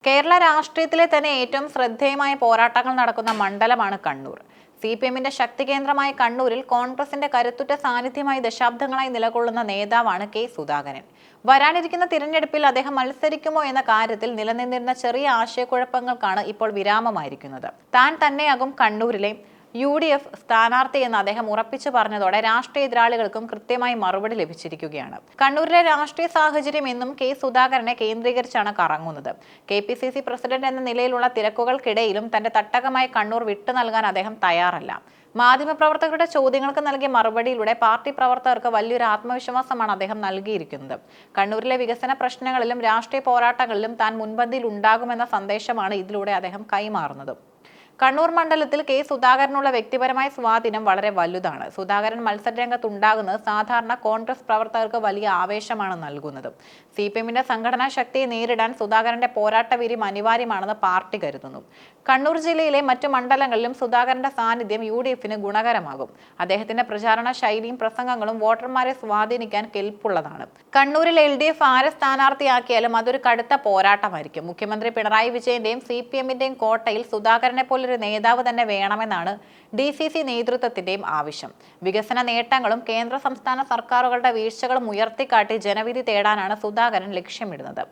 കേരള രാഷ്ട്രീയത്തിലെ തന്നെ ഏറ്റവും ശ്രദ്ധേയമായ പോരാട്ടങ്ങൾ നടക്കുന്ന മണ്ഡലമാണ് കണ്ണൂർ. CPMന്റെ ശക്തി കേന്ദ്രമായ കണ്ണൂരിൽ കോൺഗ്രസിന്റെ കരുത്തുറ്റ സാന്നിധ്യമായി ദശാബ്ദങ്ങളായി നിലകൊള്ളുന്ന നേതാവാണ് കെ സുധാകരൻ. വരാനിരിക്കുന്ന തിരഞ്ഞെടുപ്പിൽ അദ്ദേഹം മത്സരിക്കുമോ എന്ന കാര്യത്തിൽ നിലനിന്നിരുന്ന ചെറിയ ആശയക്കുഴപ്പങ്ങൾക്കാണ് ഇപ്പോൾ വിരാമമായിരിക്കുന്നത്. താൻ തന്നെയാകും കണ്ണൂരിലെ UDF സ്ഥാനാർത്ഥി എന്ന് അദ്ദേഹം ഉറപ്പിച്ചു പറഞ്ഞതോടെ രാഷ്ട്രീയ എതിരാളികൾക്കും കൃത്യമായി മറുപടി ലഭിച്ചിരിക്കുകയാണ്. കണ്ണൂരിലെ രാഷ്ട്രീയ സാഹചര്യം എന്നും കെ സുധാകരനെ കേന്ദ്രീകരിച്ചാണ് കറങ്ങുന്നത്. KPCC പ്രസിഡന്റ് എന്ന നിലയിലുള്ള തിരക്കുകൾക്കിടയിലും തന്റെ തട്ടകമായ കണ്ണൂർ വിട്ടു നൽകാൻ അദ്ദേഹം തയ്യാറല്ല. മാധ്യമപ്രവർത്തകരുടെ ചോദ്യങ്ങൾക്ക് നൽകിയ മറുപടിയിലൂടെ പാർട്ടി പ്രവർത്തകർക്ക് വലിയൊരു ആത്മവിശ്വാസമാണ് അദ്ദേഹം നൽകിയിരിക്കുന്നത്. കണ്ണൂരിലെ വികസന പ്രശ്നങ്ങളിലും രാഷ്ട്രീയ പോരാട്ടങ്ങളിലും താൻ മുൻപന്തിയിൽ ഉണ്ടാകുമെന്ന സന്ദേശമാണ് ഇതിലൂടെ അദ്ദേഹം കൈമാറുന്നത്. കണ്ണൂർ മണ്ഡലത്തിൽ കെ സുധാകരനുള്ള വ്യക്തിപരമായ സ്വാധീനം വളരെ വലുതാണ്. സുധാകരൻ മത്സരരംഗത്തുണ്ടാകുന്നത് സാധാരണ കോൺഗ്രസ് പ്രവർത്തകർക്ക് വലിയ ആവേശമാണ് നൽകുന്നത്. CPMന്റെ സംഘടനാ ശക്തിയെ നേരിടാൻ സുധാകരന്റെ പോരാട്ടവീര്യം അനിവാര്യമാണെന്ന് പാർട്ടി കരുതുന്നു. കണ്ണൂർ ജില്ലയിലെ മറ്റു മണ്ഡലങ്ങളിലും സുധാകരന്റെ സാന്നിധ്യം UDFന് ഗുണകരമാകും. അദ്ദേഹത്തിന്റെ പ്രചാരണ ശൈലിയും പ്രസംഗങ്ങളും വോട്ടർമാരെ സ്വാധീനിക്കാൻ കെൽപ്പുള്ളതാണ്. കണ്ണൂരിൽ LDF ആരെ സ്ഥാനാർത്ഥിയാക്കിയാലും അതൊരു കടുത്ത പോരാട്ടമായിരിക്കും. മുഖ്യമന്ത്രി പിണറായി വിജയന്റെയും CPMന്റെയും കോട്ടയിൽ സുധാകരനെ പോലെ ഒരു നേതാവ് തന്നെ വേണമെന്നാണ് DCC നേതൃത്വത്തിന്റെയും ആവശ്യം. വികസന നേട്ടങ്ങളും കേന്ദ്ര സംസ്ഥാന സർക്കാരുകളുടെ വീഴ്ചകളും ഉയർത്തിക്കാട്ടി ജനവിധി തേടാനാണ് സുധാകരൻ ലക്ഷ്യമിടുന്നത്.